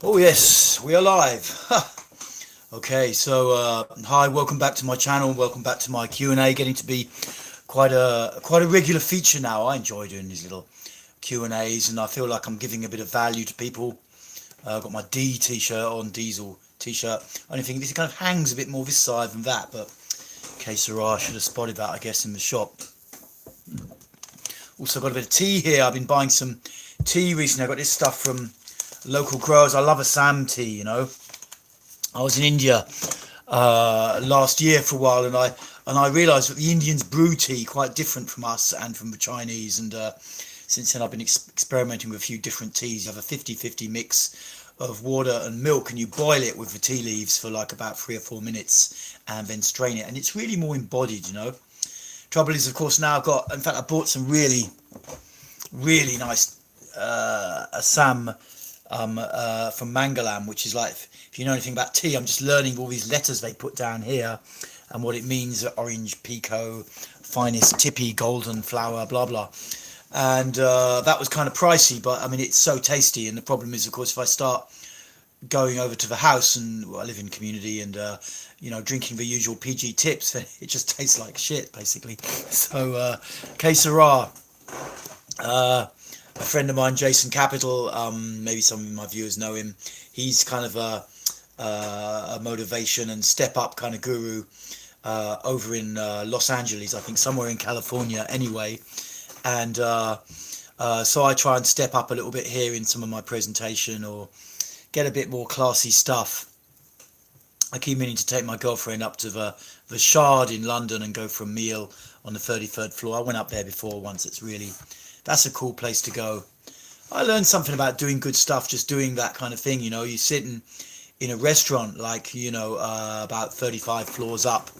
Oh yes, we are live. Okay, so hi, welcome back to my channel. Welcome back to my Q&A. Getting to be quite a regular feature now. I enjoy doing these little Q&As, and I feel like I'm giving a bit of value to people. I've got my D t-shirt on, Diesel t-shirt. Only thing this kind of hangs a bit more this side than that, but okay, so I should have spotted that, I guess, in the shop. Also got a bit of tea here. I've been buying some tea recently. I got this stuff from local growers. I love Assam tea, you know. I was in India last year for a while, and I realised that the Indians brew tea quite different from us and from the Chinese. And since then, I've been experimenting with a few different teas. You have a 50-50 mix of water and milk, and you boil it with the tea leaves for like about 3 or 4 minutes, and then strain it. And it's really more embodied, you know. Trouble is, of course, now I've got. In fact, I bought some really nice Assam from Mangalam, which is like, if you know anything about tea, I'm just learning all these letters they put down here and what it means: orange, pekoe, finest tippy, golden flower, blah blah. And that was kind of pricey, but I mean, it's so tasty. And the problem is, of course, if I start going over to the house, and well, I live in community, and you know, drinking the usual PG tips, then it just tastes like shit, basically. So que sera. A friend of mine, Jason Capital, maybe some of my viewers know him. He's kind of a motivation and step up kind of guru over in Los Angeles, I think, somewhere in California anyway. And so I try and step up a little bit here in some of my presentation, or get a bit more classy stuff. I keep meaning to take my girlfriend up to the Shard in London and go for a meal on the 33rd floor. I went up there before once. That's a cool place to go. I learned something about doing good stuff, just doing that kind of thing. You know, you sit in a restaurant, like, you know, about 35 floors up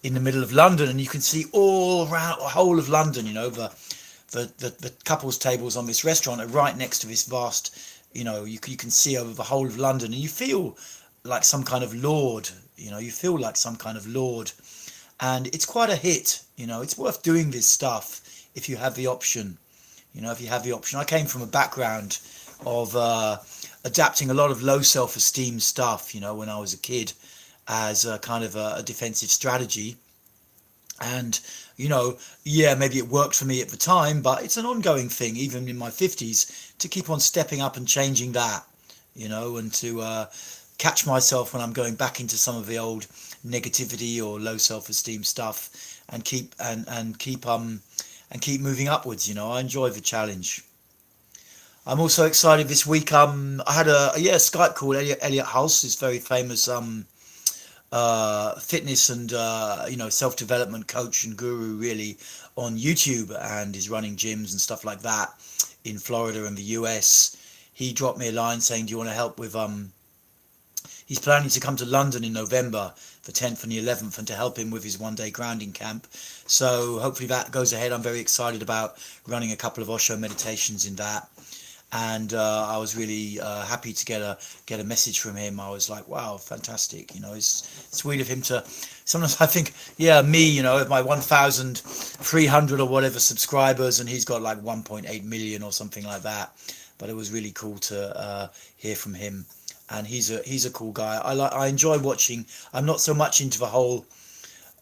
in the middle of London, and you can see all around the whole of London. You know, the couples tables on this restaurant are right next to this vast, you know, you can see over the whole of London, and you feel like some kind of lord. You know, you feel like some kind of lord, and it's quite a hit. You know, it's worth doing this stuff if you have the option. You know, if you have the option. I came from a background of adapting a lot of low self-esteem stuff, you know, when I was a kid, as a kind of a defensive strategy. And, you know, yeah, maybe it worked for me at the time, but it's an ongoing thing, even in my 50s, to keep on stepping up and changing that, you know, and to catch myself when I'm going back into some of the old negativity or low self-esteem stuff, and keep moving upwards. You know, I enjoy the challenge. I'm also excited this week. I had a Skype call. Elliot Hulse is very famous fitness and you know, self-development coach and guru, really, on YouTube, and is running gyms and stuff like that in Florida and the US. He dropped me a line saying, do you want to help with he's planning to come to London in November, the 10th and the 11th, and to help him with his one-day grounding camp. So hopefully that goes ahead. I'm very excited about running a couple of Osho meditations in that. And I was really happy to get a message from him. I was like, wow, fantastic. You know, it's sweet of him to. Sometimes I think, yeah, me, you know, my 1,300 or whatever subscribers, and he's got like 1.8 million or something like that. But it was really cool to hear from him. And he's a cool guy. I enjoy watching. I'm not so much into the whole,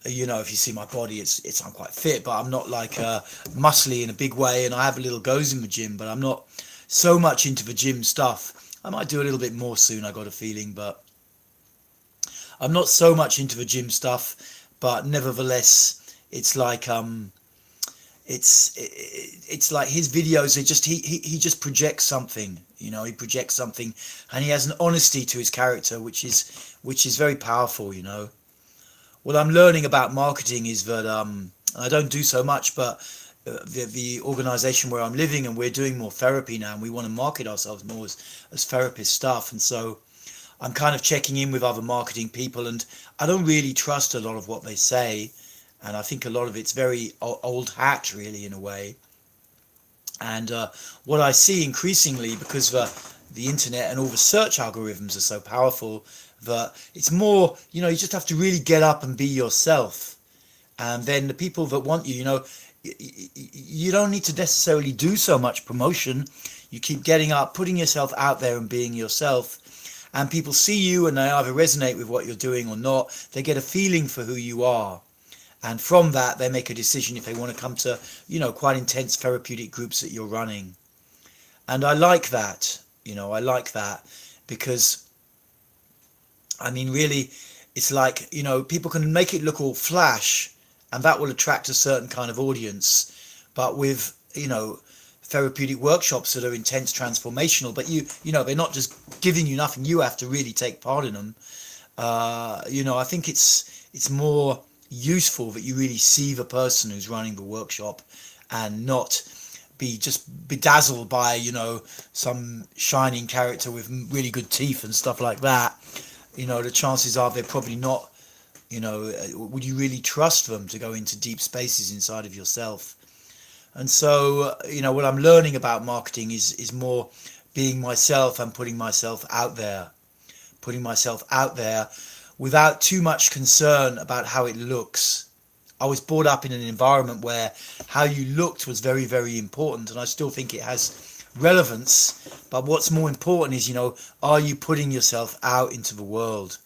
you know, if you see my body, I'm quite fit, but I'm not like muscly in a big way. And I have a little goes in the gym, but I'm not so much into the gym stuff. I might do a little bit more soon, I got a feeling, but I'm not so much into the gym stuff. But nevertheless, it's like it's like his videos are just he just projects something. You know, he projects something, and he has an honesty to his character, which is very powerful. You know, what I'm learning about marketing is that I don't do so much, but the organization where I'm living, and we're doing more therapy now, and we want to market ourselves more as therapist stuff. And so I'm kind of checking in with other marketing people, and I don't really trust a lot of what they say, and I think a lot of it's very old hat, really, in a way. And what I see increasingly, because the internet and all the search algorithms are so powerful, that it's more, you know, you just have to really get up and be yourself. And then the people that want you, you know, you don't need to necessarily do so much promotion. You keep getting up, putting yourself out there and being yourself. And people see you and they either resonate with what you're doing or not. They get a feeling for who you are. And from that, they make a decision if they want to come to, quite intense therapeutic groups that you're running. And I like that, I like that because, really, it's like, people can make it look all flash and that will attract a certain kind of audience. But with, therapeutic workshops that are intense, transformational, but they're not just giving you nothing. You have to really take part in them. I think it's more useful that you really see the person who's running the workshop and not be just bedazzled by, some shining character with really good teeth and stuff like that. The chances are they're probably not, would you really trust them to go into deep spaces inside of yourself? And so, what I'm learning about marketing is more being myself and putting myself out there without too much concern about how it looks. I was brought up in an environment where how you looked was very, very important, and I still think it has relevance. But what's more important is, are you putting yourself out into the world?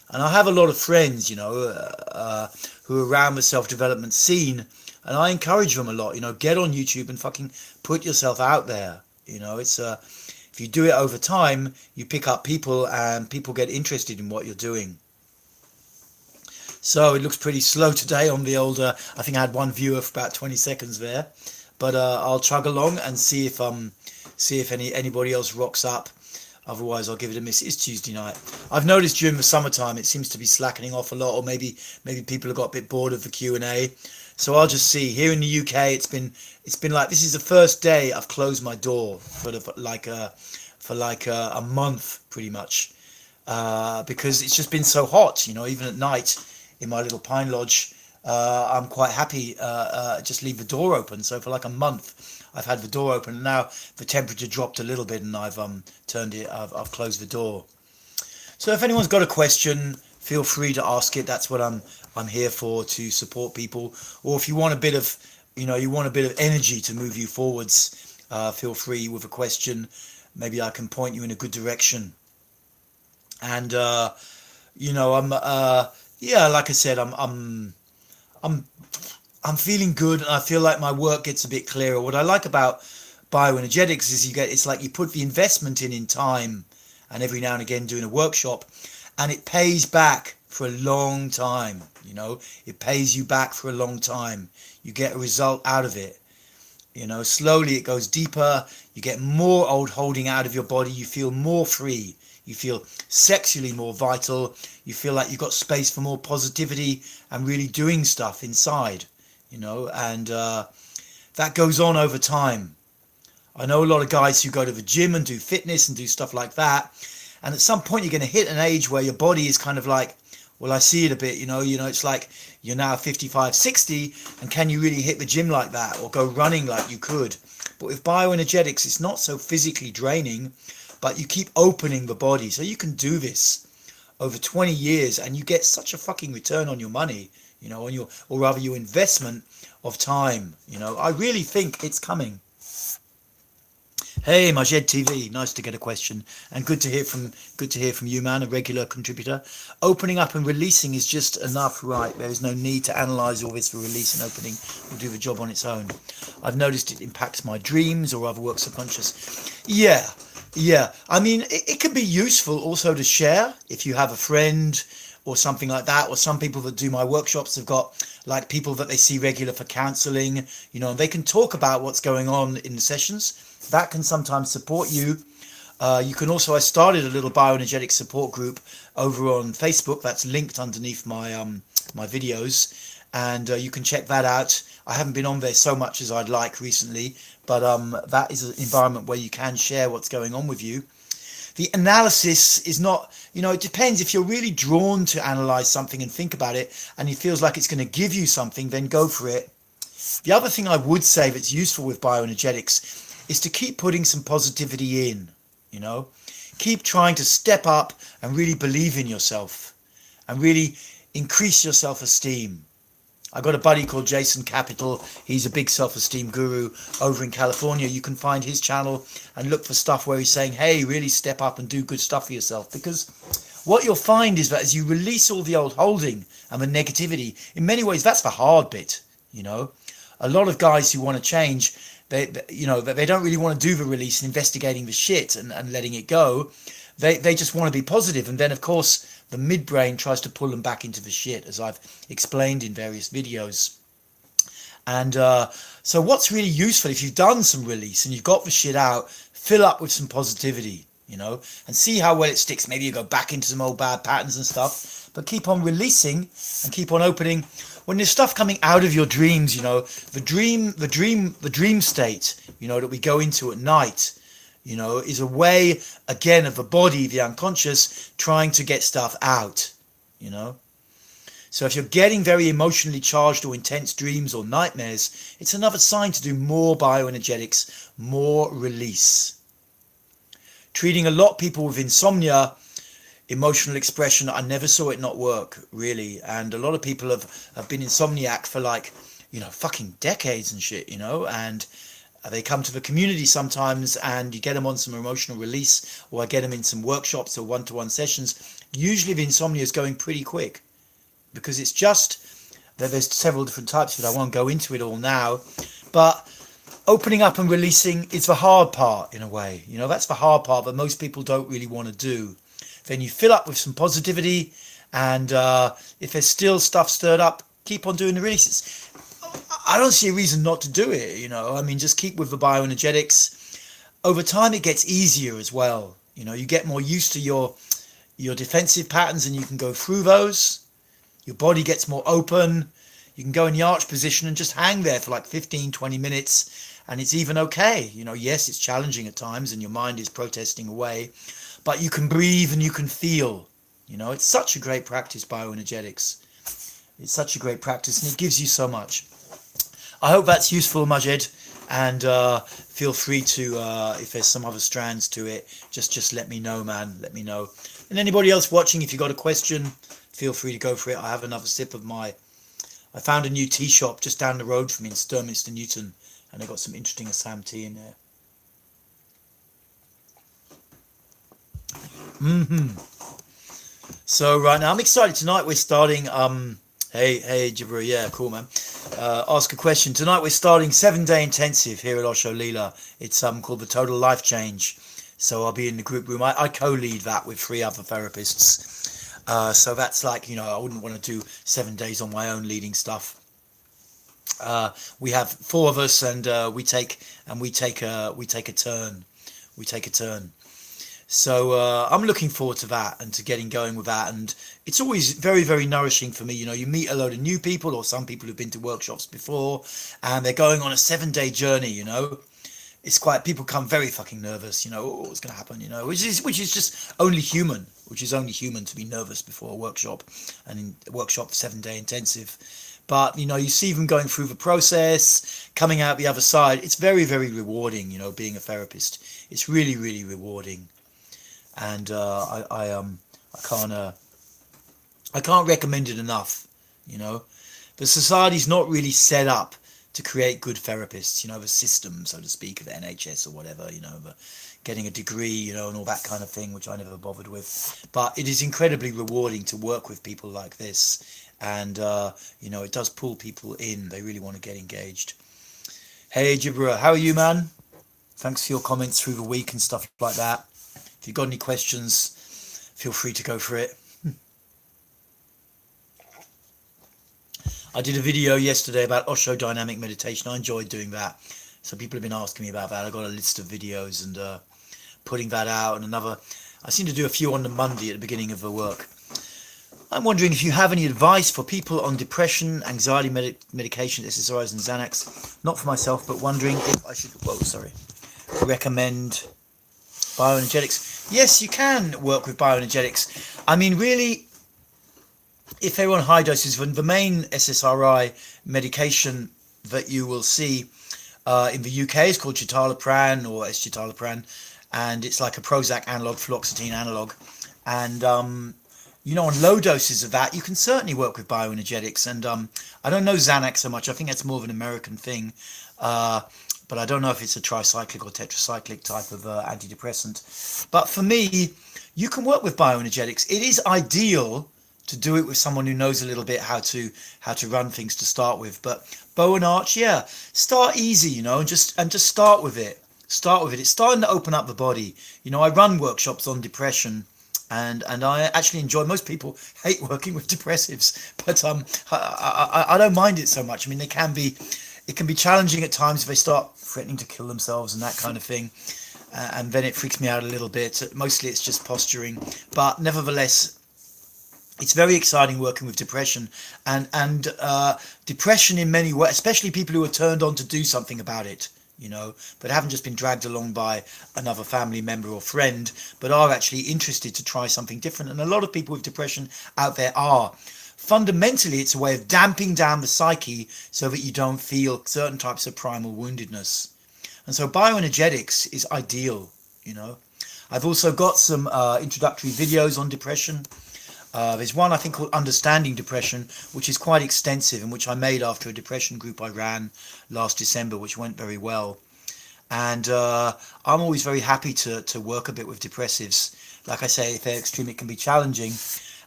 And I have a lot of friends, who are around the self-development scene, and I encourage them a lot, get on YouTube and fucking put yourself out there. It's if you do it over time, you pick up people and people get interested in what you're doing. So it looks pretty slow today on the old, I think I had one viewer for about 20 seconds there, but I'll chug along and see if anybody else rocks up. Otherwise, I'll give it a miss. It's Tuesday night. I've noticed during the summertime it seems to be slackening off a lot, or maybe people have got a bit bored of the Q&A. So I'll just see. Here in the UK, it's been like, this is the first day I've closed my door for a month pretty much, because it's just been so hot. Even at night in my little pine lodge, I'm quite happy just leave the door open. So for like a month, I've had the door open, and now the temperature dropped a little bit, and I've I've closed the door. So if anyone's got a question, feel free to ask it. That's what I'm here for, to support people. Or if you want a bit of energy to move you forwards, feel free with a question. Maybe I can point you in a good direction. And like I said, I'm feeling good, and I feel like my work gets a bit clearer. What I like about bioenergetics is it's like you put the investment in time, and every now and again doing a workshop, and it pays back for a long time. It pays you back for a long time. You get a result out of it. Slowly it goes deeper. You get more old holding out of your body. You feel more free. You feel sexually more vital. You feel like you've got space for more positivity and really doing stuff inside, and that goes on over time. I know a lot of guys who go to the gym and do fitness and do stuff like that. And at some point you're going to hit an age where your body is kind of like, well, I see it a bit, it's like you're now 55, 60, and can you really hit the gym like that or go running like you could? But with bioenergetics, it's not so physically draining, but you keep opening the body. So you can do this over 20 years and you get such a fucking return on your money, on your investment of time. I really think it's coming. Hey, Majed TV, nice to get a question, and good to hear from you, man, a regular contributor. Opening up and releasing is just enough, right? There is no need to analyze all this for release and opening. Will do the job on its own. I've noticed it impacts my dreams or other works of conscious. Yeah. It can be useful also to share if you have a friend or something like that, or some people that do my workshops have got like people that they see regular for counseling, and they can talk about what's going on in the sessions. That can sometimes support you. You can also, I started a little bioenergetic support group over on Facebook. That's linked underneath my my videos, and you can check that out. I haven't been on there so much as I'd like recently, but that is an environment where you can share what's going on with you. The analysis is not, it depends. If you're really drawn to analyze something and think about it, and it feels like it's going to give you something, then go for it. The other thing I would say that's useful with bioenergetics is to keep putting some positivity in, keep trying to step up and really believe in yourself and really increase your self-esteem. I got a buddy called Jason Capital. He's a big self-esteem guru over in California. You can find his channel and look for stuff where he's saying, hey, really step up and do good stuff for yourself. Because what you'll find is that as you release all the old holding and the negativity, in many ways, that's the hard bit, you know. A lot of guys who want to change, they don't really want to do the release and investigating the shit and letting it go. They just want to be positive. And then, of course, the midbrain tries to pull them back into the shit, as I've explained in various videos. And so what's really useful, if you've done some release and you've got the shit out, fill up with some positivity, you know, and see how well it sticks. Maybe you go back into some old bad patterns and stuff, but keep on releasing and keep on opening. When there's stuff coming out of your dreams, you know, the dream state, you know, that we go into at night, you know, is a way, again, of the body, the unconscious, trying to get stuff out, you know. So if you're getting very emotionally charged or intense dreams or nightmares, it's another sign to do more bioenergetics, more release. Treating a lot of people with insomnia, emotional expression, I never saw it not work, really. And a lot of people have been insomniac for like, you know, fucking decades and shit, you know, and they come to the community sometimes and you get them on some emotional release, or I get them in some workshops or one-to-one sessions. Usually the insomnia is going pretty quick because it's just that there's several different types of it. I won't go into it all now, but opening up and releasing is the hard part in a way. You know, that's the hard part that most people don't really want to do. Then you fill up with some positivity, and if there's still stuff stirred up, keep on doing the releases. I don't see a reason not to do it, you know. I mean, just keep with the bioenergetics. Over time, it gets easier as well. You know, you get more used to your defensive patterns and you can go through those. Your body gets more open. You can go in the arch position and just hang there for like 15, 20 minutes and it's even okay. You know, yes, it's challenging at times and your mind is protesting away, but you can breathe and you can feel. You know, it's such a great practice, bioenergetics. It's such a great practice and it gives you so much. I hope that's useful, Majed, and feel free to, if there's some other strands to it, just let me know, man. Let me know. And anybody else watching, if you got a question, feel free to go for it. I have another sip of I found a new tea shop just down the road from me in Sturminster Newton, and they got some interesting Assam tea in there. So right now, I'm excited. Tonight we're starting... Hey, Jibra, yeah, cool, man. Ask a question. Tonight we're starting 7-day intensive here at Osho Leela. It's called the Total Life Change. So I'll be in the group room. I co-lead that with 3 other therapists. So that's like, you know, I wouldn't want to do 7 days on my own leading stuff. We have 4 of us, and we take a turn. We take a turn. So I'm looking forward to that and to getting going with that. And it's always very, very nourishing for me. You know, you meet a load of new people or some people who've been to workshops before and they're going on a 7-day journey, you know. It's quite, people come very fucking nervous, you know, what's going to happen, you know, which is just only human, to be nervous before a workshop and in a workshop 7-day intensive. But, you know, you see them going through the process, coming out the other side. It's very, very rewarding, you know, being a therapist. It's really, really rewarding. And I can't recommend it enough. You know, the society's not really set up to create good therapists. You know, the system, so to speak, of the NHS or whatever. You know, the getting a degree, you know, and all that kind of thing, which I never bothered with. But it is incredibly rewarding to work with people like this, and you know, it does pull people in. They really want to get engaged. Hey, Jibra, how are you, man? Thanks for your comments through the week and stuff like that. If you've got any questions, feel free to go for it. I did a video yesterday about Osho dynamic meditation. I enjoyed doing that. So people have been asking me about that. I got a list of videos and putting that out. And I seem to do a few on the Monday at the beginning of the work. I'm wondering if you have any advice for people on depression, anxiety medication, SSRIs and Xanax. Not for myself, but wondering if I should, recommend bioenergetics. Yes, you can work with bioenergetics. I mean, really, if they're on high doses, the main SSRI medication that you will see in the UK is called citalopram or escitalopram, and it's like a Prozac analog, fluoxetine analog. And on low doses of that, you can certainly work with bioenergetics. And I don't know Xanax so much. I think that's more of an American thing. But I don't know if it's a tricyclic or tetracyclic type of antidepressant. But for me, you can work with bioenergetics. It is ideal to do it with someone who knows a little bit how to run things to start with. But bow and arch, yeah, start easy, and just start with it. Start with it. It's starting to open up the body. I run workshops on depression. And I actually enjoy. Most people hate working with depressives, but I don't mind it so much. I mean, it can be challenging at times if they start threatening to kill themselves and that kind of thing, and then it freaks me out a little bit. Mostly, it's just posturing, but nevertheless, it's very exciting working with depression and depression in many ways, especially people who are turned on to do something about it. But haven't just been dragged along by another family member or friend, but are actually interested to try something different. And a lot of people with depression out there are. Fundamentally, it's a way of damping down the psyche so that you don't feel certain types of primal woundedness. And so bioenergetics is ideal, I've also got some introductory videos on depression. There's one I think called Understanding Depression, which is quite extensive and which I made after a depression group I ran last December, which went very well. And I'm always very happy to work a bit with depressives. Like I say, if they're extreme, it can be challenging.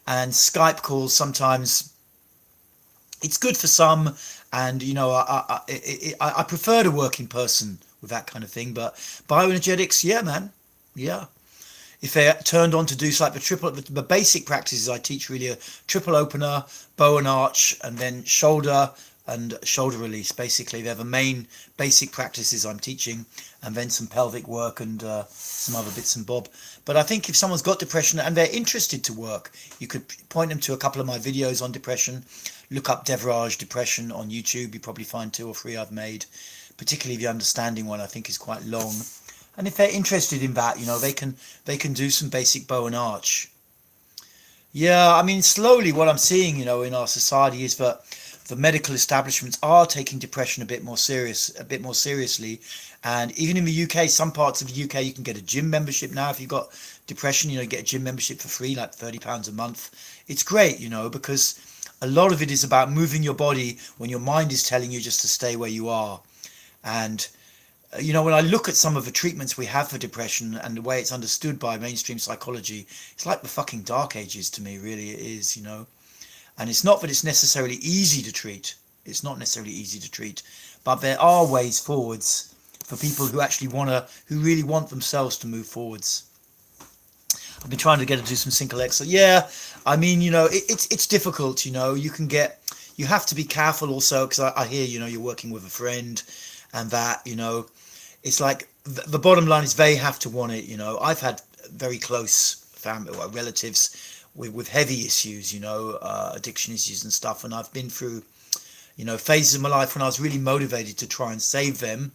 And Skype calls sometimes, it's good for some. And, I prefer to work in person with that kind of thing. But bioenergetics, yeah, man. Yeah. If they're turned on to do like the basic practices I teach really are triple opener, bow and arch, and then shoulder and shoulder release. Basically, they're the main basic practices I'm teaching, and then some pelvic work and some other bits and bob. But I think if someone's got depression and they're interested to work, you could point them to a couple of my videos on depression. Look up Devaraj Depression on YouTube. You probably find 2 or 3 I've made. Particularly the Understanding one, I think, is quite long. And if they're interested in that, they can do some basic bow and arch. Yeah, I mean, slowly what I'm seeing, in our society is that the medical establishments are taking depression a bit more seriously. And even in the UK, some parts of the UK, you can get a gym membership now. If you've got depression, you get a gym membership for free, like £30 a month. It's great, because a lot of it is about moving your body when your mind is telling you just to stay where you are. And when I look at some of the treatments we have for depression and the way it's understood by mainstream psychology, it's like the fucking dark ages to me, really it is, And it's not that it's necessarily easy to treat. It's not necessarily easy to treat, but there are ways forwards for people who actually who really want themselves to move forwards. I've been trying to get her to do some single exercise. Yeah, I mean, it's difficult, you have to be careful also, because I hear, you're working with a friend and that, it's like the bottom line is they have to want it. I've had very close family relatives with heavy issues, addiction issues and stuff, and I've been through phases of my life when I was really motivated to try and save them,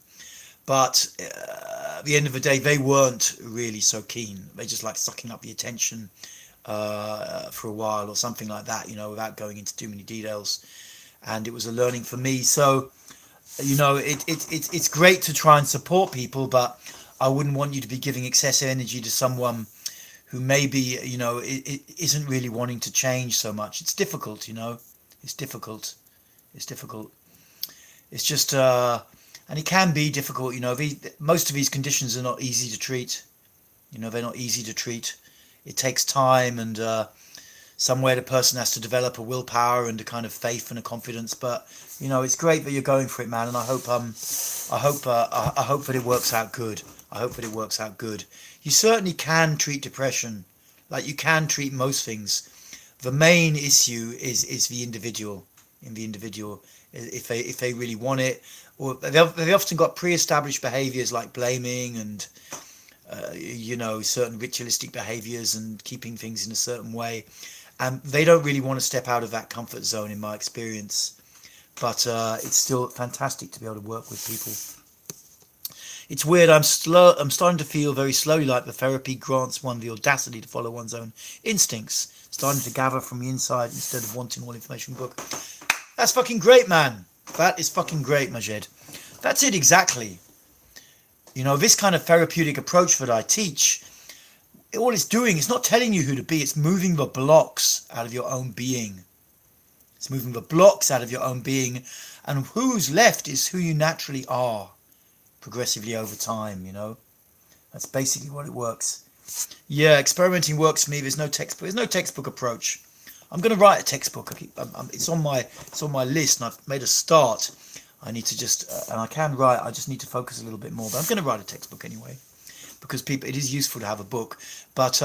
but at the end of the day they weren't really so keen. They just like sucking up the attention for a while or something like that, without going into too many details. And it was a learning for me. So it's great to try and support people, but I wouldn't want you to be giving excessive energy to someone who maybe, it isn't really wanting to change so much. It's difficult, it's difficult. It's just, and it can be difficult, most of these conditions are not easy to treat. They're not easy to treat. It takes time, and somewhere the person has to develop a willpower and a kind of faith and a confidence. But it's great that you're going for it, man, and I hope that it works out good. You certainly can treat depression, like you can treat most things. The main issue is the individual. If they really want it, or they've often got pre-established behaviors like blaming and certain ritualistic behaviors and keeping things in a certain way. And they don't really want to step out of that comfort zone, in my experience. But it's still fantastic to be able to work with people. It's weird. I'm starting to feel very slowly like the therapy grants one the audacity to follow one's own instincts, starting to gather from the inside instead of wanting all information book. That's fucking great, man. That is fucking great, Majed. That's it exactly. This kind of therapeutic approach that I teach, all it's doing, it's not telling you who to be, it's moving the blocks out of your own being. It's moving the blocks out of your own being, and who's left is who you naturally are, progressively over time, you know. That's basically what it works. Yeah, experimenting works for me. There's no textbook. There's no textbook approach. I'm going to write a textbook. It's on my list, and I've made a start. I need to just, and I can write. I just need to focus a little bit more. But I'm going to write a textbook anyway, because it is useful to have a book. But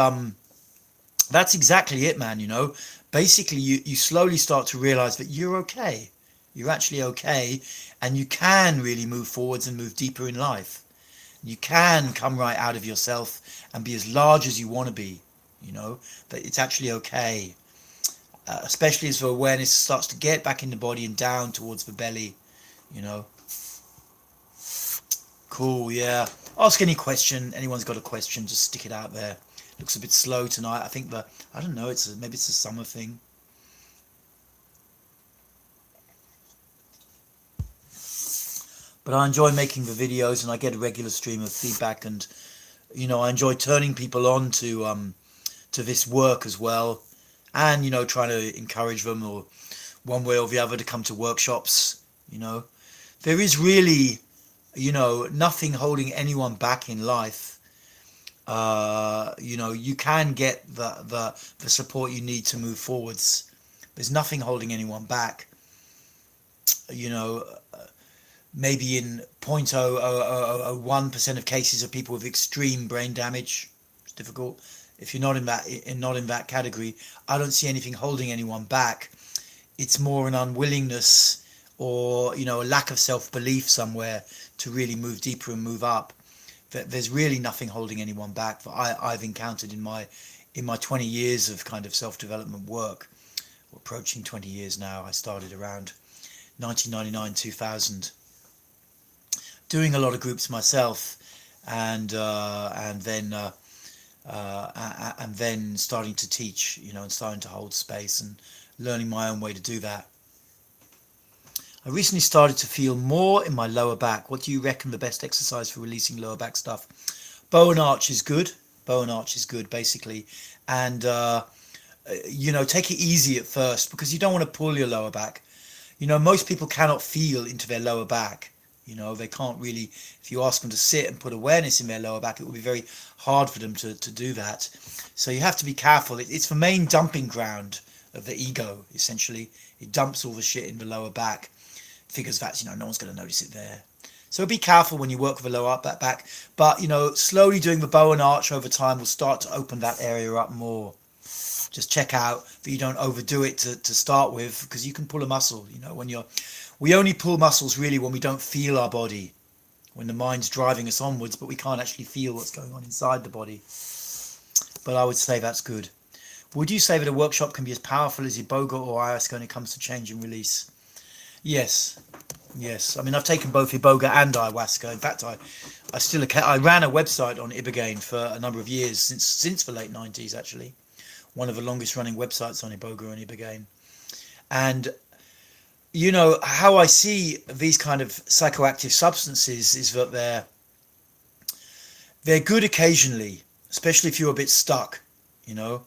that's exactly it, man. You know, basically, you slowly start to realize that you're okay. You're actually okay, and you can really move forwards and move deeper in life. You can come right out of yourself and be as large as you want to be, you know, that it's actually okay. Especially as the awareness starts to get back in the body and down towards the belly, you know. Cool, yeah. Ask any question. Anyone's got a question, just stick it out there. Looks a bit slow tonight. I think I don't know, maybe it's a summer thing. But I enjoy making the videos, and I get a regular stream of feedback, and you know, I enjoy turning people on to this work as well, and you know, trying to encourage them, or one way or the other, to come to workshops. You know, there is really, you know, nothing holding anyone back in life. You know, you can get the support you need to move forwards. There's nothing holding anyone back. You know. Maybe in 0.001% of cases of people with extreme brain damage. It's difficult. If you're not in that category, I don't see anything holding anyone back. It's more an unwillingness, or you know, a lack of self-belief somewhere to really move deeper and move up. There's really nothing holding anyone back that I've encountered in my 20 years of kind of self-development work. We're approaching 20 years now. I started around 1999, 2000. Doing a lot of groups myself, and then starting to teach, you know, and starting to hold space and learning my own way to do that. I recently started to feel more in my lower back. What do you reckon the best exercise for releasing lower back stuff? Bow and arch is good. Bow and arch is good, basically, and you know, take it easy at first, because you don't want to pull your lower back. You know, most people cannot feel into their lower back. You know, they can't really, if you ask them to sit and put awareness in their lower back, it will be very hard for them to do that. So you have to be careful. It's the main dumping ground of the ego, essentially. It dumps all the shit in the lower back. Figures that, you know, no one's going to notice it there. So be careful when you work with the lower back. But, you know, slowly doing the bow and arch over time will start to open that area up more. Just check out that you don't overdo it to start with, because you can pull a muscle, you know, we only pull muscles really when we don't feel our body, when the mind's driving us onwards, but we can't actually feel what's going on inside the body. But I would say that's good. Would you say that a workshop can be as powerful as Iboga or ayahuasca when it comes to change and release? Yes. I mean, I've taken both Iboga and ayahuasca. In fact, I ran a website on Ibogaine for a number of years, since the late 90s, actually. One of the longest running websites on Iboga and Ibogaine. And you know, how I see these kind of psychoactive substances is that they're good occasionally, especially if you're a bit stuck, you know.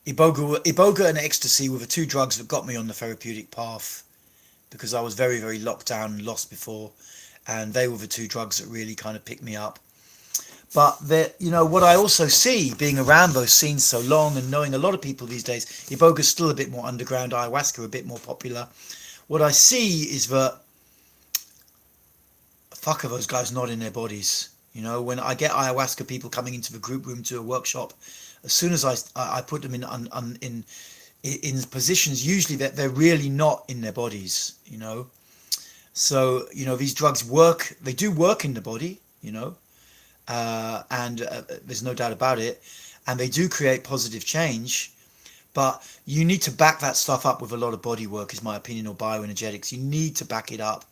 Iboga and ecstasy were the two drugs that got me on the therapeutic path, because I was very, very locked down and lost before, and they were the two drugs that really kind of picked me up. But you know, what I also see, being around those scenes so long and knowing a lot of people these days, Iboga's still a bit more underground, ayahuasca a bit more popular. What I see is that, fuck, are those guys not in their bodies? You know, when I get ayahuasca people coming into the group room to a workshop, as soon as I put them in positions, usually that they're really not in their bodies, you know. So, you know, these drugs work, they do work in the body, you know. And there's no doubt about it, and they do create positive change, but you need to back that stuff up with a lot of body work, is my opinion, or bioenergetics. You need to back it up.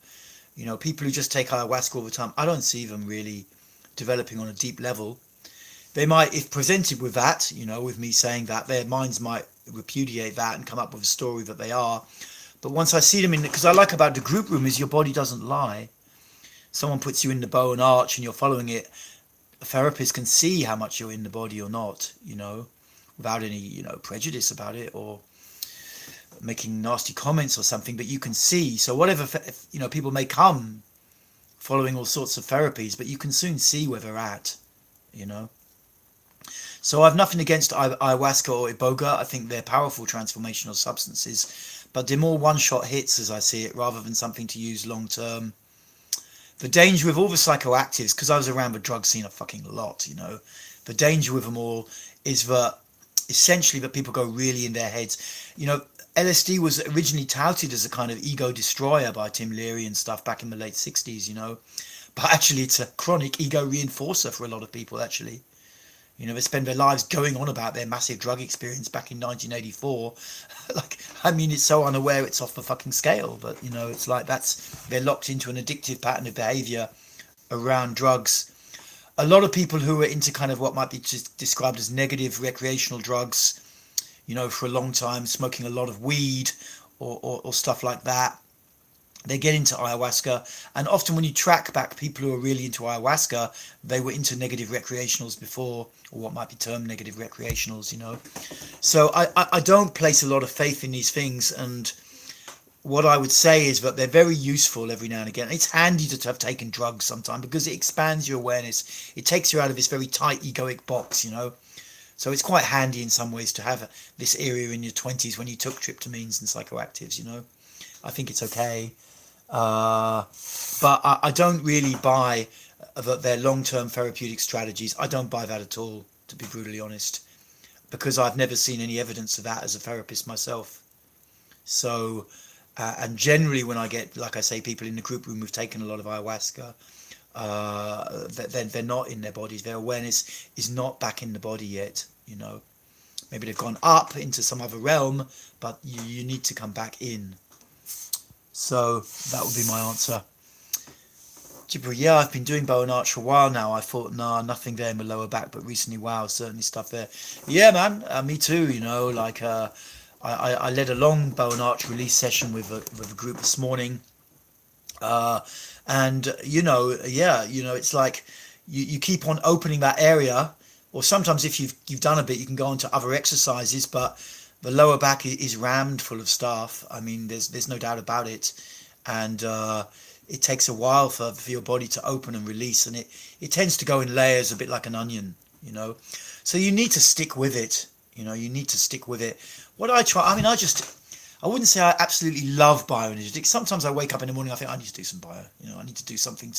You know, people who just take ayahuasca all the time, I don't see them really developing on a deep level. They might, if presented with that, you know, with me saying that, their minds might repudiate that and come up with a story that they are. But once I see them in, because I like about the group room is your body doesn't lie. Someone puts you in the bow and arch and you're following it. a therapist can see how much you're in the body or not, without any, prejudice about it or making nasty comments or something, but you can see. So whatever, people may come following all sorts of therapies, but you can soon see where they're at, you know. So I've nothing against ayahuasca or iboga. I think they're powerful transformational substances, but they're more one-shot hits as I see it, rather than something to use long-term. The danger with all the psychoactives, because I was around the drug scene a fucking lot, the danger with them all is that essentially that people go really in their heads. LSD was originally touted as a kind of ego destroyer by Tim Leary and stuff back in the late 60s, but actually it's a chronic ego reinforcer for a lot of people, actually. They spend their lives going on about their massive drug experience back in 1984. It's so unaware it's off the fucking scale, but, it's like they're locked into an addictive pattern of behavior around drugs. A lot of people who are into kind of what might be just described as negative recreational drugs, for a long time, smoking a lot of weed or stuff like that, they get into ayahuasca. And often when you track back people who are really into ayahuasca, they were into negative recreationals before, or what might be termed negative recreationals, So I don't place a lot of faith in these things. And what I would say is that they're very useful every now and again. It's handy to have taken drugs sometime because it expands your awareness. It takes you out of this very tight egoic box, So it's quite handy in some ways to have this area in your 20s when you took tryptamines and psychoactives, I think it's okay. But I don't really buy that they're long-term therapeutic strategies. I don't buy that at all, to be brutally honest, because I've never seen any evidence of that as a therapist myself. So, and generally when I get, like I say, people in the group room who've taken a lot of ayahuasca, they're not in their bodies. Their awareness is not back in the body yet, Maybe they've gone up into some other realm, but you need to come back in. So that would be my answer. Yeah, I've been doing bow and arch for a while now. I thought, nah, nothing there in the lower back, but recently, wow, certainly stuff there. Yeah, man, me too. I led a long bow and arch release session with a group this morning, and it's like you keep on opening that area, or sometimes if you've done a bit, you can go on to other exercises, but the lower back is rammed full of stuff. There's no doubt about it. And it takes a while for your body to open and release. And it tends to go in layers, a bit like an onion, So you need to stick with it. You need to stick with it. What I try, I wouldn't say I absolutely love bioenergetics. Sometimes I wake up in the morning, I think I need to do some bio. I need to do something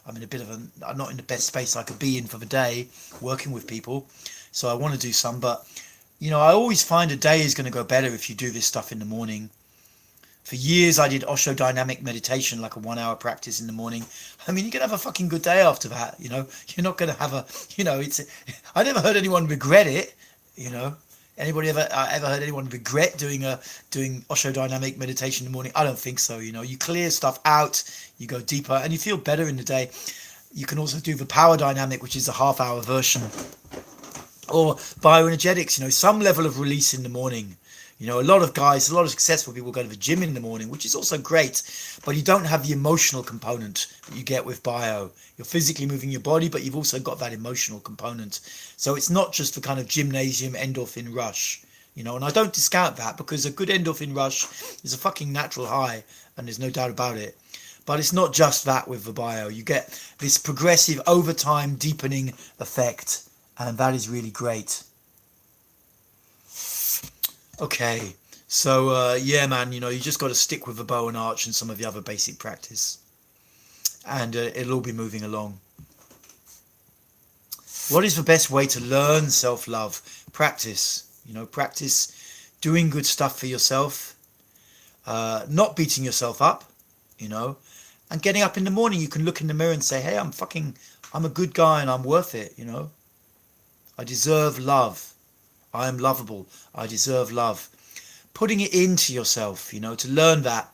I'm in I'm not in the best space I could be in for the day, working with people. So I want to do some, but I always find a day is going to go better if you do this stuff in the morning. For years, I did Osho dynamic meditation, like a 1 hour practice in the morning. You're going to have a fucking good day after that, You're not going to have I never heard anyone regret it, Anybody ever heard anyone regret doing Osho dynamic meditation in the morning? I don't think so, You clear stuff out, you go deeper, and you feel better in the day. You can also do the power dynamic, which is a half-hour version. Or bioenergetics, some level of release in the morning. A lot of successful people go to the gym in the morning, which is also great, but you don't have the emotional component that you get with bio. You're physically moving your body, but you've also got that emotional component. So it's not just the kind of gymnasium endorphin rush, and I don't discount that, because a good endorphin rush is a fucking natural high, and there's no doubt about it. But it's not just that with the bio. You get this progressive, over time, deepening effect. And that is really great. Okay, so yeah, man, you just got to stick with the bow and arch and some of the other basic practice. And it'll all be moving along. What is the best way to learn self-love? Practice. Practice doing good stuff for yourself. Not beating yourself up, And getting up in the morning, you can look in the mirror and say, hey, I'm a good guy and I'm worth it, I deserve love. I am lovable. I deserve love. Putting it into yourself, to learn that,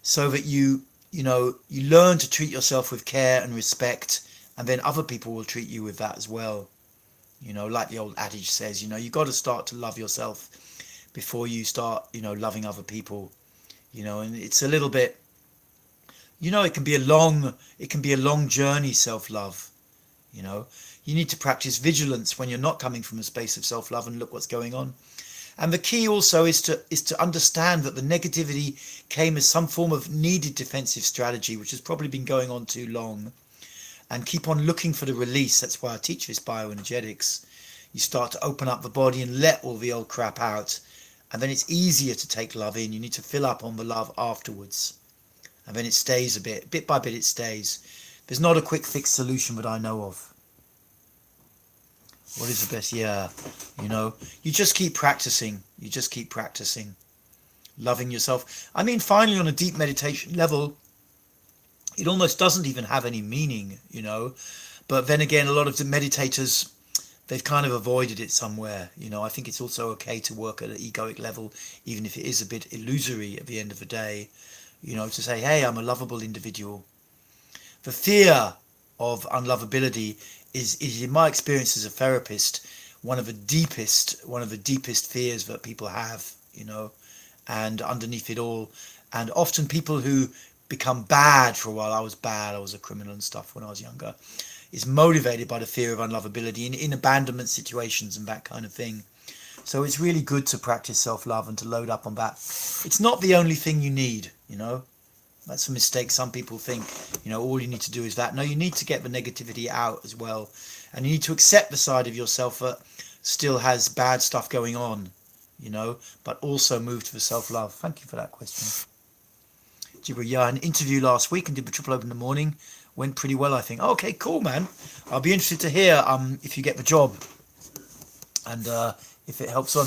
so that you learn to treat yourself with care and respect, and then other people will treat you with that as well. Like the old adage says, you got to start to love yourself before you start, loving other people. And it's a little bit, it can be a long journey, self-love. You need to practice vigilance when you're not coming from a space of self-love and look what's going on. And the key also is to understand that the negativity came as some form of needed defensive strategy, which has probably been going on too long, and keep on looking for the release. That's why I teach this bioenergetics. You start to open up the body and let all the old crap out, and then it's easier to take love in. You need to fill up on the love afterwards, and then it stays a bit by bit it stays. There's not a quick fix solution that I know of. What is the best? Yeah, you just keep practicing. You just keep practicing. Loving yourself. I mean, finally, on a deep meditation level, it almost doesn't even have any meaning, But then again, a lot of the meditators, they've kind of avoided it somewhere. I think it's also okay to work at an egoic level, even if it is a bit illusory at the end of the day, to say, hey, I'm a lovable individual. The fear of unlovability is in my experience as a therapist, one of the deepest fears that people have, and underneath it all. And often people who become bad for a while, I was a criminal and stuff when I was younger, is motivated by the fear of unlovability in abandonment situations and that kind of thing. So it's really good to practice self-love and to load up on that. It's not the only thing you need, That's a mistake. Some people think, all you need to do is that. No, you need to get the negativity out as well. And you need to accept the side of yourself that still has bad stuff going on, but also move to the self-love. Thank you for that question. Yeah, an interview last week and did the triple open in the morning. Went pretty well, I think. Okay, cool, man. I'll be interested to hear if you get the job and if it helps on.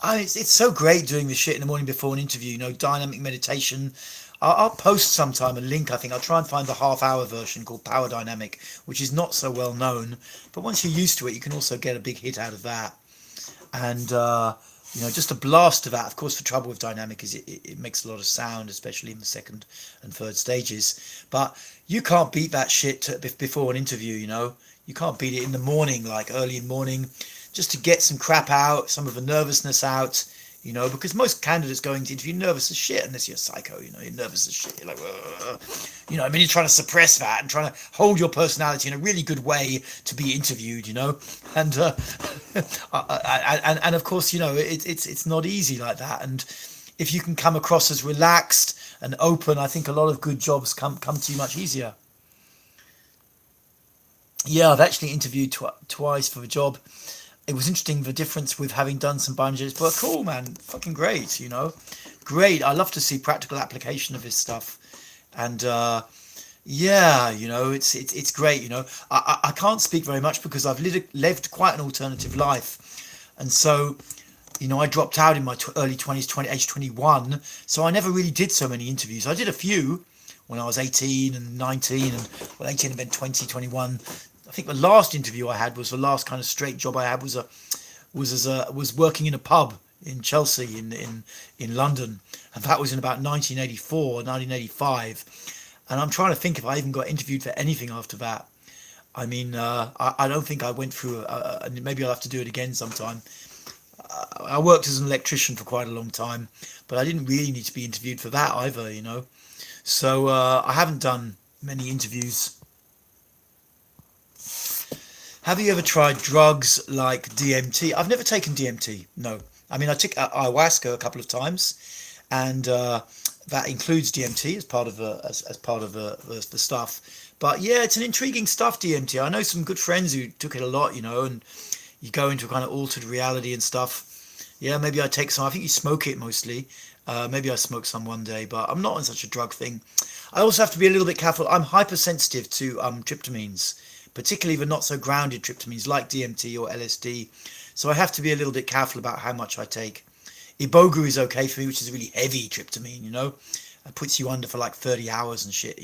It's so great doing this shit in the morning before an interview, dynamic meditation. I'll post sometime a link. I think I'll try and find the half-hour version called Power Dynamic, which is not so well known. But once you're used to it, you can also get a big hit out of that. And just a blast of that. Of course, the trouble with dynamic is it makes a lot of sound, especially in the second and third stages. But you can't beat that shit before an interview. You can't beat it in the morning, like early in the morning, just to get some crap out, some of the nervousness out. Because most candidates going to interview nervous as shit, unless you're a psycho, you're nervous as shit. You're like, you're trying to suppress that and trying to hold your personality in a really good way to be interviewed, and and of course, it's not easy like that. And if you can come across as relaxed and open, I think a lot of good jobs come to you much easier. Yeah, I've actually interviewed twice for the job. It was interesting, the difference with having done some bioenergetics, but cool, man, fucking great, great. I love to see practical application of this stuff, and it's great. I can't speak very much because I've lived quite an alternative life, and so I dropped out in my early 20s, age 21, so I never really did so many interviews. I did a few when I was 18 and 19, and 18 and then 20, 21. I think the last interview I had was the last kind of straight job I had was working in a pub in Chelsea in London, and that was in about 1985, and I'm trying to think if I even got interviewed for anything after that. I mean, I don't think I went through and maybe I'll have to do it again sometime. I worked as an electrician for quite a long time, but I didn't really need to be interviewed for that either, so I haven't done many interviews. Have you ever tried drugs like DMT? I've never taken DMT, no. I mean, I took ayahuasca a couple of times, and that includes DMT as part of the stuff. But yeah, it's an intriguing stuff, DMT. I know some good friends who took it a lot, and you go into a kind of altered reality and stuff. Yeah, maybe I take some. I think you smoke it mostly. Maybe I smoke some one day, but I'm not on such a drug thing. I also have to be a little bit careful. I'm hypersensitive to tryptamines, particularly the not so grounded tryptamines like DMT or LSD. So I have to be a little bit careful about how much I take. Iboga is okay for me, which is a really heavy tryptamine, It puts you under for like 30 hours and shit,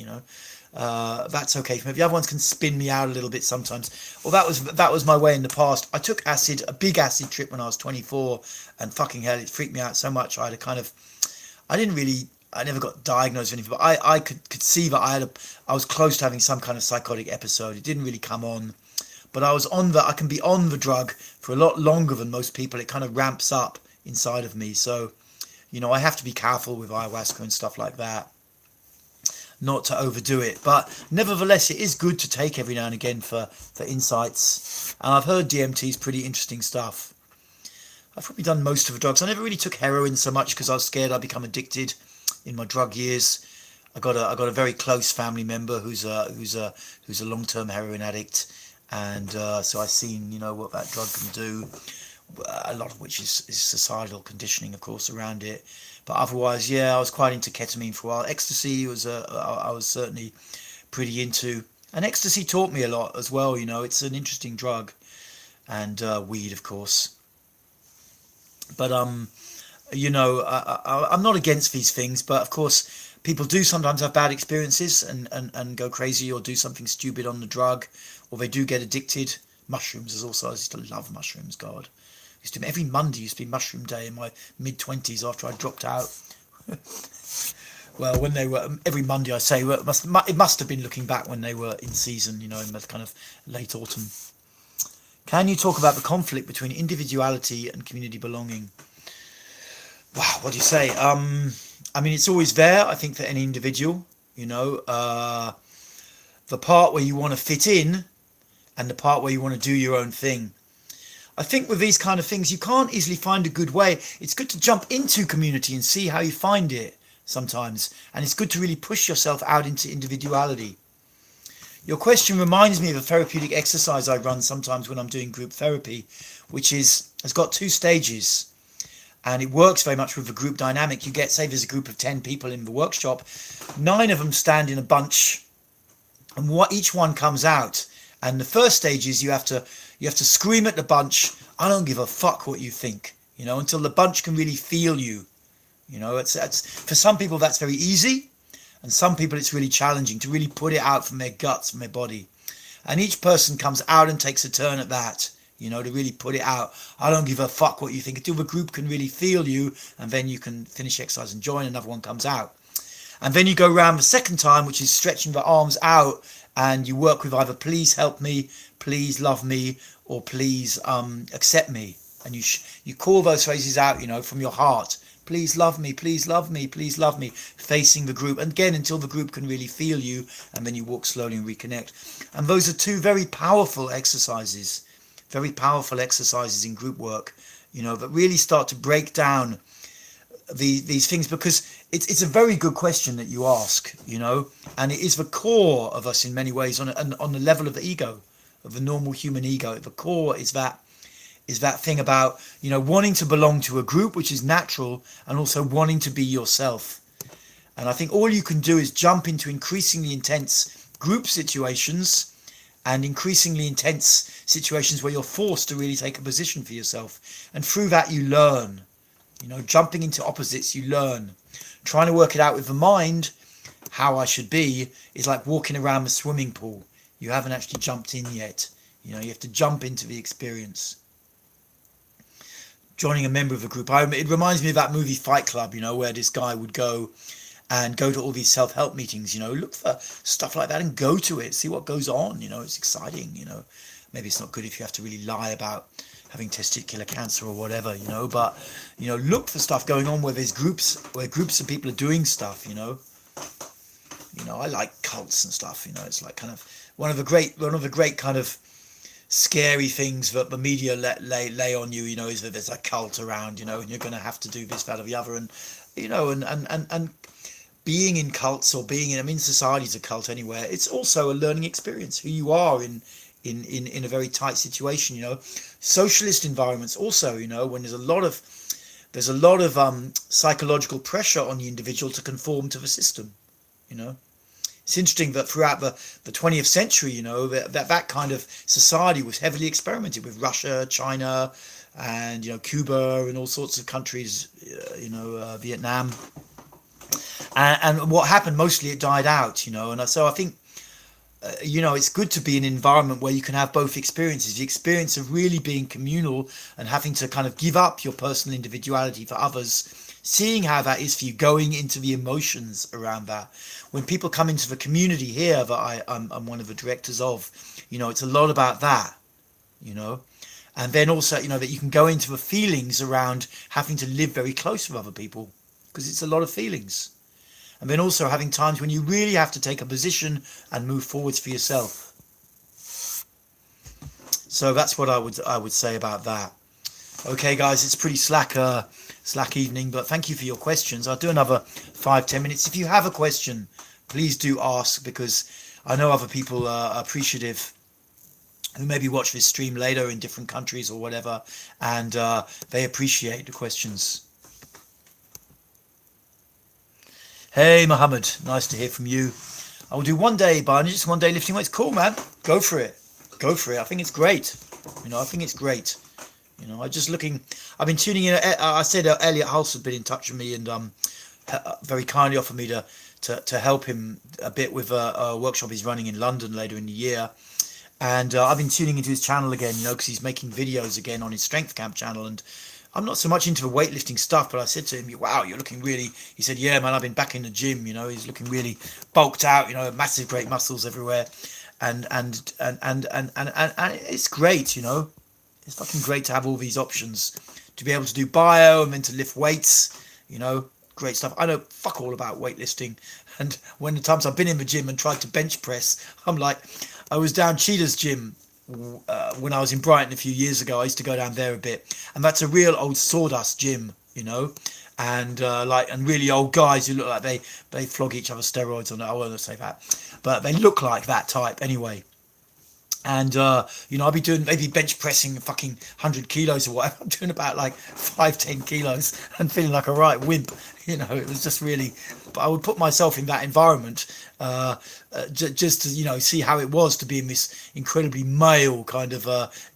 That's okay for me. The other ones can spin me out a little bit sometimes. Well, that was my way in the past. I took a big acid trip when I was 24, and fucking hell, it freaked me out so much. I never got diagnosed with anything, but I could see that I was close to having some kind of psychotic episode. It didn't really come on, but I can be on the drug for a lot longer than most people. It kind of ramps up inside of me. So, I have to be careful with ayahuasca and stuff like that. not to overdo it. But nevertheless, it is good to take every now and again for insights. And I've heard DMT is pretty interesting stuff. I've probably done most of the drugs. I never really took heroin so much because I was scared I'd become addicted in my drug years. I got a very close family member who's a long-term heroin addict, and so I've seen what that drug can do. A lot of which is societal conditioning, of course, around it. But otherwise, yeah, I was quite into ketamine for a while. Ecstasy I was certainly pretty into, and ecstasy taught me a lot as well. It's an interesting drug, and weed, of course. But I'm not against these things, but of course people do sometimes have bad experiences and go crazy or do something stupid on the drug, or they do get addicted. Mushrooms is also, I used to love mushrooms, God. Every Monday used to be mushroom day in my mid-20s after I dropped out. Well, when they were, every Monday I say, well, it must have been looking back when they were in season, in the kind of late autumn. Can you talk about the conflict between individuality and community belonging? Wow, what do you say? I mean, it's always there, I think, for any individual, the part where you want to fit in and the part where you want to do your own thing. I think with these kind of things, you can't easily find a good way. It's good to jump into community and see how you find it sometimes. And it's good to really push yourself out into individuality. Your question reminds me of a therapeutic exercise I run sometimes when I'm doing group therapy, which has got 2 stages. And it works very much with the group dynamic. You get, say there's a group of 10 people in the workshop, 9 of them stand in a bunch, and each one comes out. And the first stage is you have to scream at the bunch, I don't give a fuck what you think, until the bunch can really feel you. It's for some people that's very easy. And some people it's really challenging to really put it out from their guts, from their body. And each person comes out and takes a turn at that, to really put it out. I don't give a fuck what you think, until the group can really feel you, and then you can finish exercise and join, another one comes out. And then you go around the second time, which is stretching the arms out, and you work with either please help me, please love me, or please accept me. And you call those phrases out, from your heart. Please love me, please love me, please love me, facing the group. And again, until the group can really feel you, and then you walk slowly and reconnect. And those are 2 very powerful exercises in group work, that really start to break down these things, because it's a very good question that you ask, and it is the core of us in many ways on the level of the ego, of the normal human ego. The core is that thing about, wanting to belong to a group, which is natural, and also wanting to be yourself. And I think all you can do is jump into increasingly intense group situations and increasingly intense situations where you're forced to really take a position for yourself. And through that, you learn. Jumping into opposites, you learn. Trying to work it out with the mind, how I should be, is like walking around the swimming pool. You haven't actually jumped in yet. You have to jump into the experience. Joining a member of a group. It reminds me of that movie Fight Club, where this guy would go to all these self-help meetings, look for stuff like that and go to it, see what goes on, it's exciting, maybe it's not good if you have to really lie about having testicular cancer or whatever, but, look for stuff going on where there's groups of people are doing stuff, I like cults and stuff, it's like kind of one of the great kind of scary things that the media lay on you, is that there's a cult around, and you're going to have to do this, that, or the other, and and being in cults or society's a cult anywhere. It's also a learning experience, who you are in a very tight situation, socialist environments also, when there's a lot of psychological pressure on the individual to conform to the system, It's interesting that throughout the 20th century, that kind of society was heavily experimented with. Russia, China, and Cuba, and all sorts of countries, Vietnam. And what happened? Mostly, it died out. And so I think, it's good to be in an environment where you can have both experiences. The experience of really being communal and having to kind of give up your personal individuality for others. Seeing how that is for you, going into the emotions around that. When people come into the community here that I'm one of the directors of, it's a lot about that, and then also, that you can go into the feelings around having to live very close with other people, because it's a lot of feelings. and then also having times when you really have to take a position and move forwards for yourself. So that's what I would say about that. Okay, guys, it's pretty slack evening, but thank you for your questions. I'll do another 5-10 minutes. If you have a question, please do ask, because I know other people are appreciative who maybe watch this stream later in different countries or whatever, and they appreciate the questions. Hey, Mohammed, nice to hear from you. I will do one day, Barney, just one day lifting weights. Cool, man. Go for it. Go for it. I think it's great. I think it's great. I've been tuning in. I said Elliot Hulse had been in touch with me and very kindly offered me to help him a bit with a workshop he's running in London later in the year. And I've been tuning into his channel again, because he's making videos again on his Strength Camp channel. And I'm not so much into the weightlifting stuff, but I said to him, wow, you're looking really, he said, yeah, man, I've been back in the gym, he's looking really bulked out, massive, great muscles everywhere. And it's great, It's fucking great to have all these options, to be able to do bio and then to lift weights, great stuff. I know fuck all about weightlifting. And when the times I've been in the gym and tried to bench press, I'm like, I was down Cheetah's gym when I was in Brighton a few years ago. I used to go down there a bit, and that's a real old sawdust gym, and and really old guys who look like they flog each other steroids on it. I won't say that, but they look like that type anyway. And I'll be doing maybe bench pressing fucking 100 kilos or whatever. I'm doing about like 5-10 kilos and feeling like a right wimp. It was just really. But I would put myself in that environment just to see how it was to be in this incredibly male kind of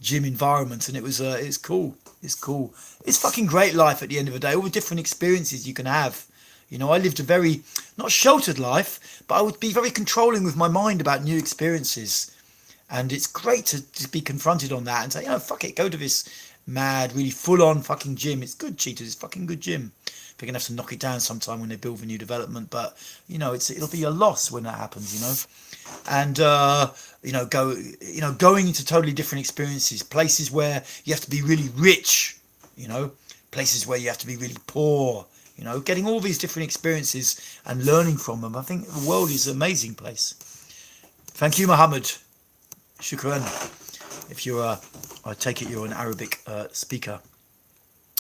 gym environment, and it's cool. It's cool. It's fucking great life at the end of the day. All the different experiences you can have. I lived a very not sheltered life, but I would be very controlling with my mind about new experiences. And it's great to be confronted on that and say, fuck it, go to this mad, really full-on fucking gym. It's good, Cheetahs. It's fucking good gym. They're going to have to knock it down sometime when they build a new development. But, it'll be a loss when that happens, And, going into totally different experiences, places where you have to be really rich, places where you have to be really poor, getting all these different experiences and learning from them. I think the world is an amazing place. Thank you, Mohammed. Shukran. If you're, I take it you're an Arabic speaker.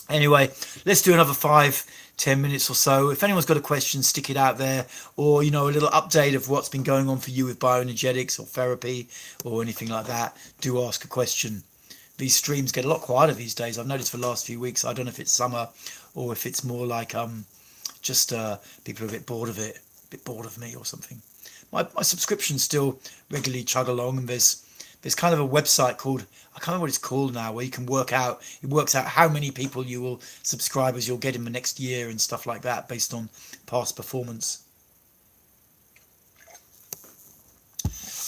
Anyway, let's do another 5-10 minutes or so. If anyone's got a question, stick it out there, or a little update of what's been going on for you with bioenergetics or therapy or anything like that. Do ask a question. These streams get a lot quieter these days. I've noticed for the last few weeks. I don't know if it's summer or if it's more like just people are a bit bored of it, a bit bored of me or something. My subscriptions still regularly chug along, and there's kind of a website called, I can't remember what it's called now, where you can works out how many people subscribers you'll get in the next year and stuff like that based on past performance.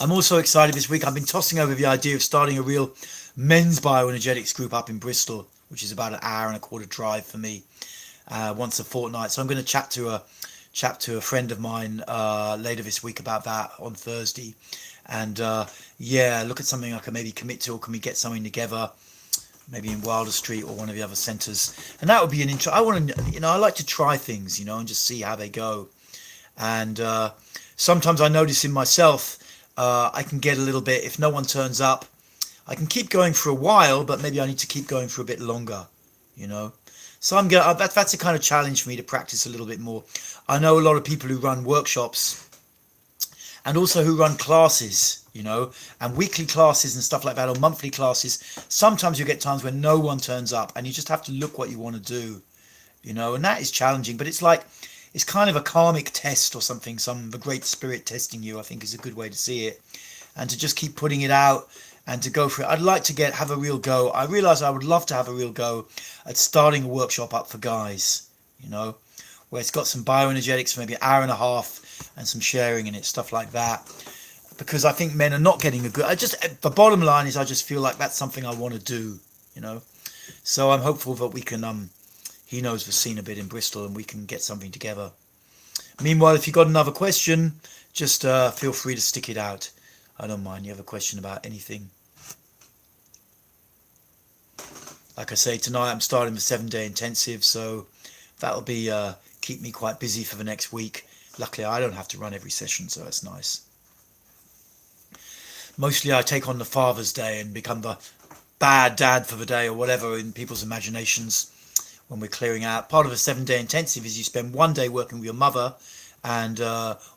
I'm also excited this week. I've been tossing over the idea of starting a real men's bioenergetics group up in Bristol, which is about an hour and a quarter drive for me, once a fortnight. So I'm going to chat to a friend of mine later this week about that on Thursday. And look at something I can maybe commit to, or can we get something together, maybe in Wilder Street or one of the other centres. And that would be an intro. I want to, I like to try things, and just see how they go. And sometimes I notice in myself, I can get a little bit, if no one turns up, I can keep going for a while, but maybe I need to keep going for a bit longer, So that's a kind of challenge for me to practice a little bit more. I know a lot of people who run workshops and also who run classes, and weekly classes and stuff like that, or monthly classes. Sometimes you get times when no one turns up and you just have to look what you want to do, and that is challenging. But it's kind of a karmic test or something, the great spirit testing you, I think is a good way to see it. And to just keep putting it out and to go for it. I'd like to have a real go. I realise I would love to have a real go at starting a workshop up for guys, where it's got some bioenergetics for maybe an hour and a half and some sharing in it, stuff like that. Because I think men are not getting the bottom line is I just feel like that's something I want to do, So I'm hopeful that we can, he knows the scene a bit in Bristol and we can get something together. Meanwhile, if you've got another question, just feel free to stick it out. I don't mind. You have a question about anything. Like I say, tonight I'm starting the 7-day intensive, so that'll be keep me quite busy for the next week. Luckily, I don't have to run every session, so that's nice. Mostly I take on the Father's Day and become the bad dad for the day or whatever in people's imaginations when we're clearing out. Part of a 7-day intensive is you spend one day working with your mother and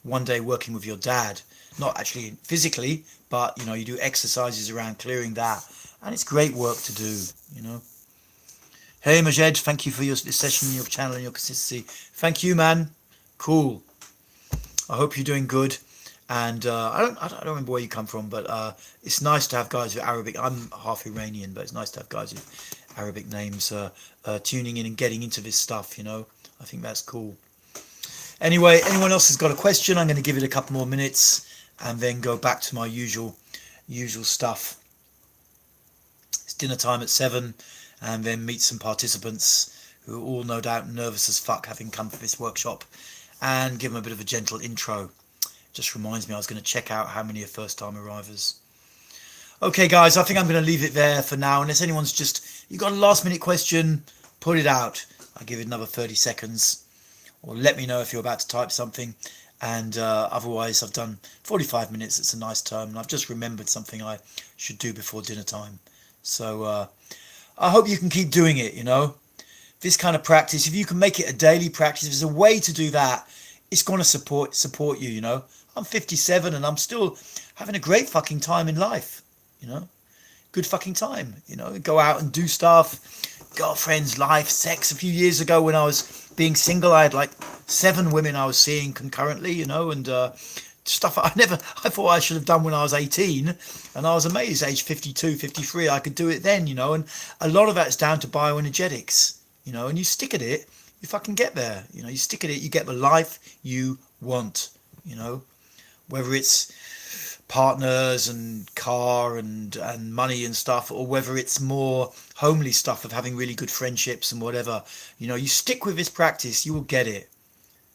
one day working with your dad. Not actually physically, but you do exercises around clearing that. And it's great work to do. Hey Majed, thank you for this session, your channel and your consistency. Thank you, man. Cool. I hope you're doing good. And I don't remember where you come from, but it's nice to have guys with Arabic. I'm half Iranian, but it's nice to have guys with Arabic names tuning in and getting into this stuff. I think that's cool. Anyway, anyone else has got a question? I'm going to give it a couple more minutes and then go back to my usual stuff. It's dinner time at 7, and then meet some participants who are all no doubt nervous as fuck having come for this workshop, and give them a bit of a gentle intro. Just reminds me I was going to check out how many are first time arrivers. Okay guys, I think I'm going to leave it there for now, unless anyone's you got a last minute question, put it out. I'll give it another 30 seconds, or let me know if you're about to type something. And otherwise I've done 45 minutes. It's a nice time, and I've just remembered something I should do before dinner time. So I hope you can keep doing it. This kind of practice, if you can make it a daily practice, if there's a way to do that, it's going to support you. I'm 57 and I'm still having a great fucking time in life. Good fucking time. Go out and do stuff, girlfriends, life, sex. A few years ago when I was being single, I had like 7 women I was seeing concurrently, and stuff I thought I should have done when I was 18, and I was amazed age 52, 53 I could do it then, and a lot of that's down to bioenergetics, and you stick at it, you fucking get there. You stick at it, you get the life you want. Whether it's partners and car and money and stuff, or whether it's more homely stuff of having really good friendships and whatever. You stick with this practice, you will get it.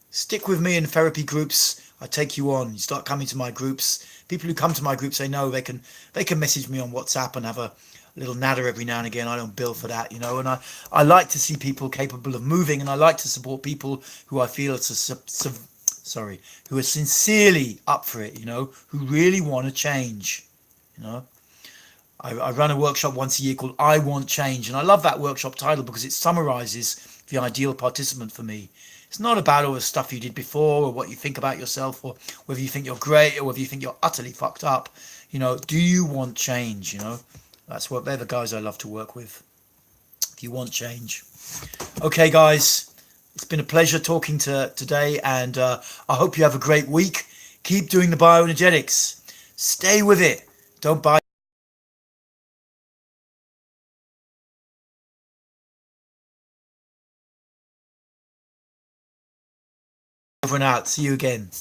Stick with me in therapy groups. I take you on. You start coming to my groups. People who come to my groups, they know they can message me on WhatsApp and have a little natter every now and again. I don't bill for that, and I like to see people capable of moving, and I like to support people who I feel who are sincerely up for it, who really want to change. I run a workshop once a year called I Want Change, and I love that workshop title because it summarizes the ideal participant for me. It's not about all the stuff you did before or what you think about yourself or whether you think you're great or whether you think you're utterly fucked up. Do you want change? They're the guys I love to work with. If you want change. Okay, guys. It's been a pleasure talking today, and I hope you have a great week. Keep doing the bioenergetics. Stay with it. Don't buy. Over and out. See you again.